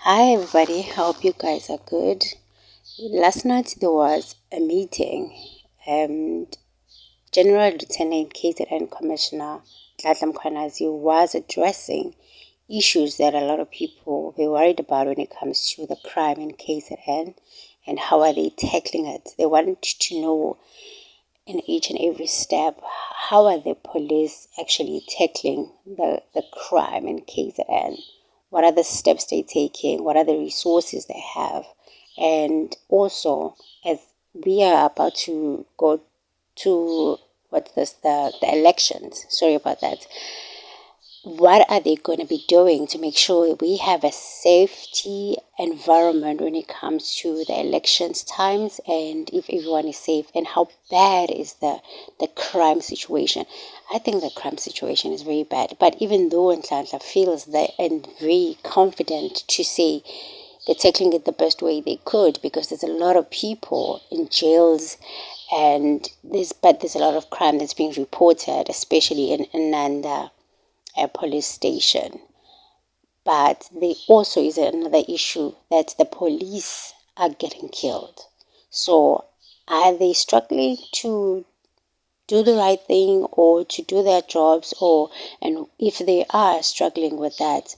Hi everybody, hope you guys are good. Last night there was a meeting and General Lieutenant KZN Commissioner Nhlanhla Mkhwanazi was addressing issues that a lot of people were worried about when it comes to the crime in KZN and how are they tackling it. They wanted to know in each and every step, how are the police actually tackling the crime in KZN? What are the steps they're taking? What are the resources they have? And also, as we are about to go to the elections, sorry about that, what are they going to be doing to make sure we have a safety environment when it comes to the elections times, and if everyone is safe, and how bad is the crime situation? I think the crime situation is very bad, but even though Nhlanhla feels that and very confident to say they're tackling it the best way they could, because there's a lot of people in jails and there's a lot of crime that's being reported, especially in Nanda police station. But there also is another issue that the police are getting killed. So are they struggling to do the right thing or to do their jobs, and if they are struggling with that,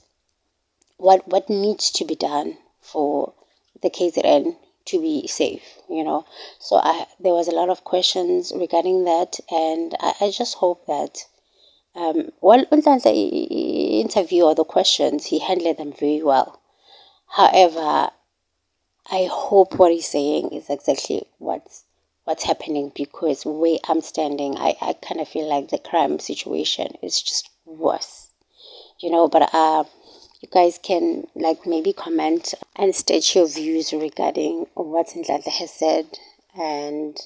what needs to be done for the KZN to be safe, So there was a lot of questions regarding that, and I just hope that the interview or the questions, he handled them very well. However, I hope what he's saying is exactly what's happening, because where I'm standing, I kind of feel like the crime situation is just worse, but you guys can maybe comment and state your views regarding what Nhlanhla has said. And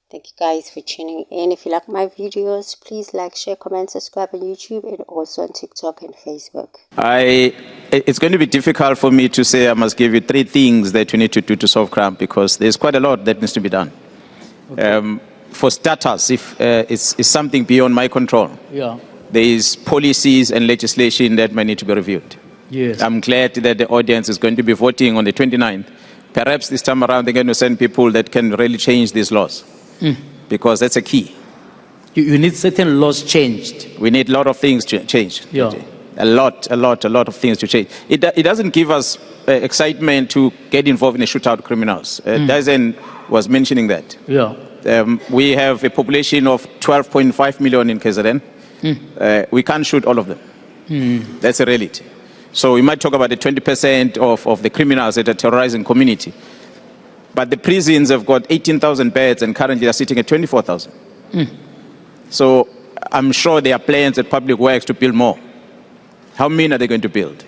thank you guys for tuning in. If you like my videos, please like, share, comment, subscribe on YouTube and also on TikTok and Facebook. It's going to be difficult for me to say I must give you 3 things that you need to do to solve crime, because there's quite a lot that needs to be done. Okay. For starters, if it's something beyond my control, there is policies and legislation that might need to be reviewed. Yes. I'm glad that the audience is going to be voting on the 29th. Perhaps this time around they're going to send people that can really change these laws. Because that's a key. You need certain laws changed. We need a lot of things to change. Yeah. A lot of things to change. It doesn't give us excitement to get involved in a shootout criminals. Dyson was mentioning that. Yeah. We have a population of 12.5 million in KZN. We can't shoot all of them. That's a reality. So we might talk about the 20% of the criminals that are terrorizing community. But the prisons have got 18,000 beds and currently are sitting at 24,000. So I'm sure there are plans at Public Works to build more. How many are they going to build?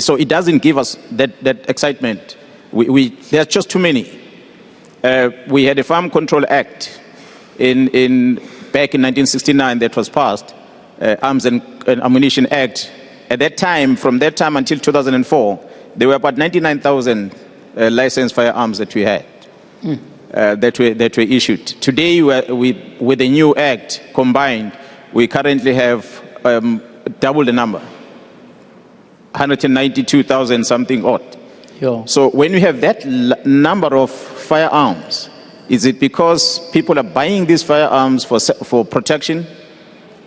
So it doesn't give us that excitement. There are just too many. We had a Farm Control Act back in 1969 that was passed, Arms and Ammunition Act. At that time, from that time until 2004, there were about 99,000 licensed firearms that we had, that were issued. Today, with the new act combined, we currently have double the number, 192,000 something odd. Yeah. So when we have that number of firearms, is it because people are buying these firearms for protection?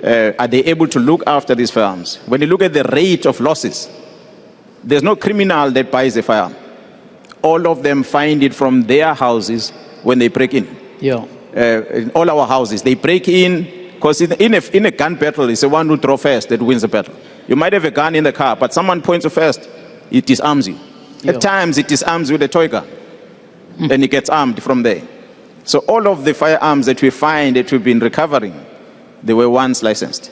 Are they able to look after these firearms? When you look at the rate of losses, there's no criminal that buys a firearm. All of them find it from their houses when they break in. Yeah. In all our houses, they break in, because in a gun battle, it's the one who draws first that wins the battle. You might have a gun in the car, but someone points you first, it disarms you. Yeah. At times, it disarms with a toy gun. Then it gets armed from there. So all of the firearms that we find that we've been recovering, they were once licensed.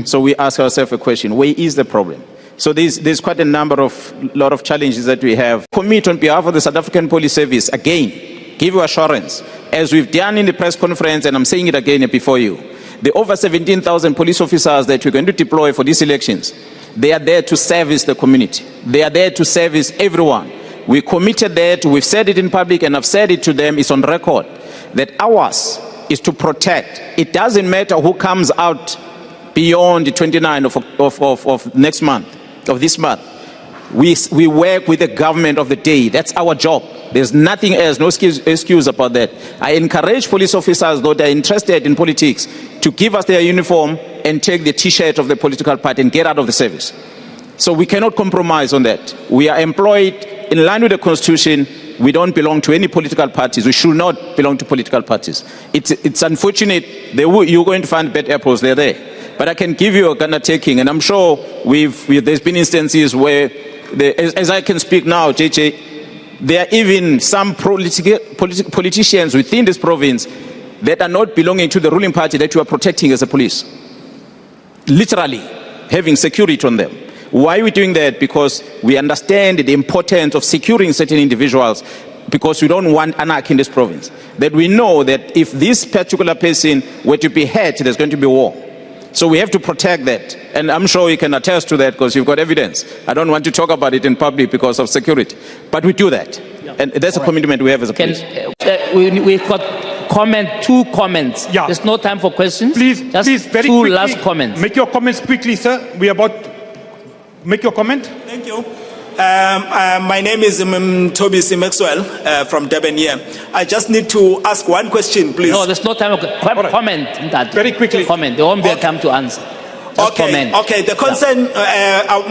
So we ask ourselves a question: where is the problem? So there's quite a lot of challenges that we have. Commit on behalf of the South African Police Service, again, give you assurance, as we've done in the press conference, and I'm saying it again before you, the over 17,000 police officers that we're going to deploy for these elections, they are there to service the community. They are there to service everyone. We committed that, we've said it in public, and I've said it to them, it's on record, that ours is to protect. It doesn't matter who comes out beyond the 29th of next month, of this month. We work with the government of the day. That's our job. There's nothing else, no excuse about that. I encourage police officers, though they're interested in politics, to give us their uniform and take the T-shirt of the political party and get out of the service. So we cannot compromise on that. We are employed in line with the Constitution. We don't belong to any political parties. We should not belong to political parties. It's unfortunate. You're going to find bad apples. They're there. But I can give you a undertaking, and I'm sure there's been instances where, as I can speak now, JJ, there are even some politicians within this province that are not belonging to the ruling party that you are protecting as a police. Literally, having security on them. Why are we doing that? Because we understand the importance of securing certain individuals, because we don't want anarchy in this province. That we know that if this particular person were to be hurt, there's going to be war. So we have to protect that. And I'm sure you can attest to that because you've got evidence. I don't want to talk about it in public because of security. But we do that. Yeah. And that's a commitment we have as a police. We've got two comments. Yeah. There's no time for questions. Please, very two quickly, last comments. Make your comments quickly, sir. We're about make your comment. Thank you. My name is Toby Maxwell from Durban here. I just need to ask one question, please. No, there's no time. Comment that. Very quickly. Comment. There won't be a time to answer. Just comment. Okay. The concern,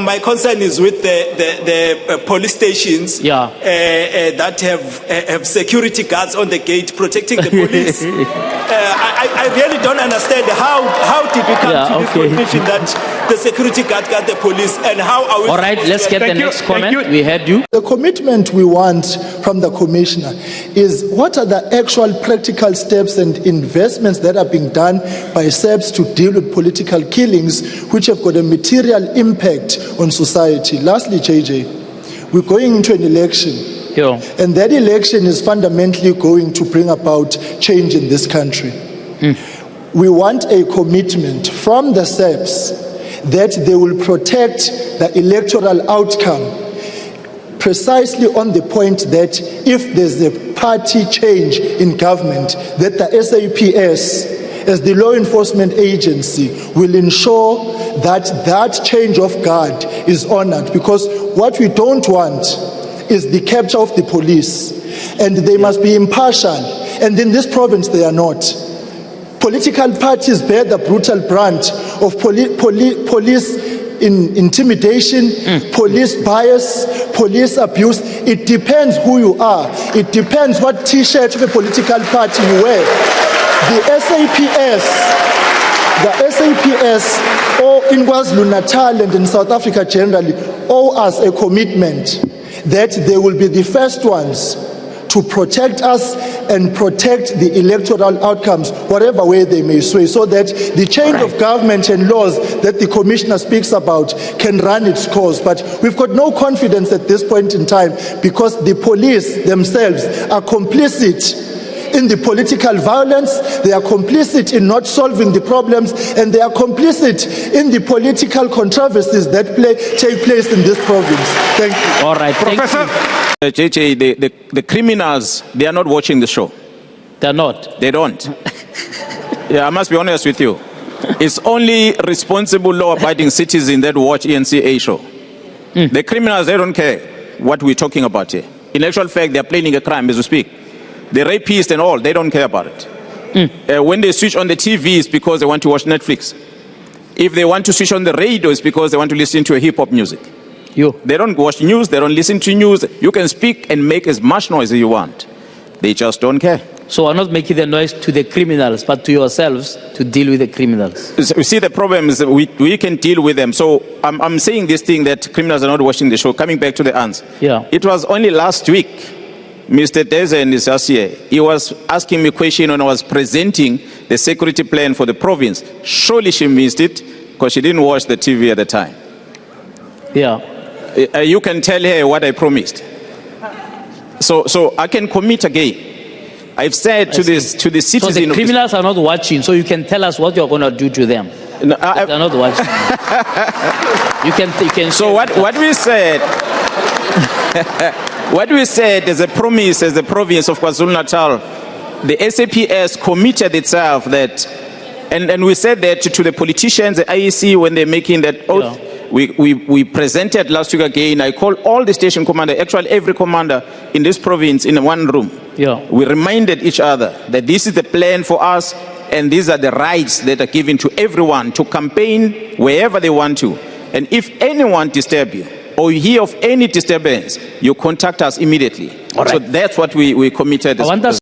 my concern is with the police stations that have security guards on the gate protecting the police. I really don't understand how did we come to this conclusion that the security guard got the police, and how are we? All right, let's get the next comment. We heard you. The commitment we want from the commissioner is what are the actual practical steps and investments that are being done by SAPS to deal with political killings which have got a material impact on society. Lastly, JJ, we're going into an election. Yeah. And that election is fundamentally going to bring about change in this country. We want a commitment from the SAPS that they will protect the electoral outcome precisely on the point that if there's a party change in government, that the SAPS, as the law enforcement agency, will ensure that that change of guard is honored. Because what we don't want is the capture of the police, and they must be impartial, and in this province they are not. Political parties bear the brutal brunt of police intimidation, police bias, police abuse. It depends who you are. It depends what T-shirt of a political party you wear. The SAPS, or in KwaZulu-Natal and in South Africa generally, owe us a commitment that they will be the first ones to protect us and protect the electoral outcomes, whatever way they may sway, so that the change of government and laws that the commissioner speaks about can run its course. But we've got no confidence at this point in time because the police themselves are complicit in the political violence, they are complicit in not solving the problems, and they are complicit in the political controversies that take place in this province. Thank you. All right, Professor. JJ, the criminals, they are not watching the show. They're not. They don't. Yeah, I must be honest with you. It's only responsible law-abiding citizens that watch ENCA show. The criminals, they don't care what we're talking about here. In actual fact, they're planning a crime as we speak. The rapists and all, they don't care about it. When they switch on the TV, it's because they want to watch Netflix. If they want to switch on the radio, it's because they want to listen to a hip-hop music. They don't watch news, they don't listen to news. You can speak and make as much noise as you want. They just don't care. So we're not making the noise to the criminals, but to yourselves to deal with the criminals. You see, the problem is that we can deal with them. So I'm saying this thing that criminals are not watching the show. Coming back to the answer. Yeah. It was only last week, Mr. Dezen is just here. He was asking me a question when I was presenting the security plan for the province. Surely she missed it because she didn't watch the TV at the time. Yeah. You can tell her what I promised. So I can commit again. I've said to the citizens. So the criminals are not watching, so you can tell us what you're going to do to them. No, they're not watching. you can. So what we said. What we said as a promise as the province of KwaZulu-Natal, the SAPS committed itself that, and we said that to the politicians, the IEC, when they're making that oath, We presented last week again. I called all the station commanders, actually every commander in this province in one room. Yeah. We reminded each other that this is the plan for us and these are the rights that are given to everyone to campaign wherever they want to. And if anyone disturb you or you hear of any disturbance, you contact us immediately. All right. So that's what we committed. I want us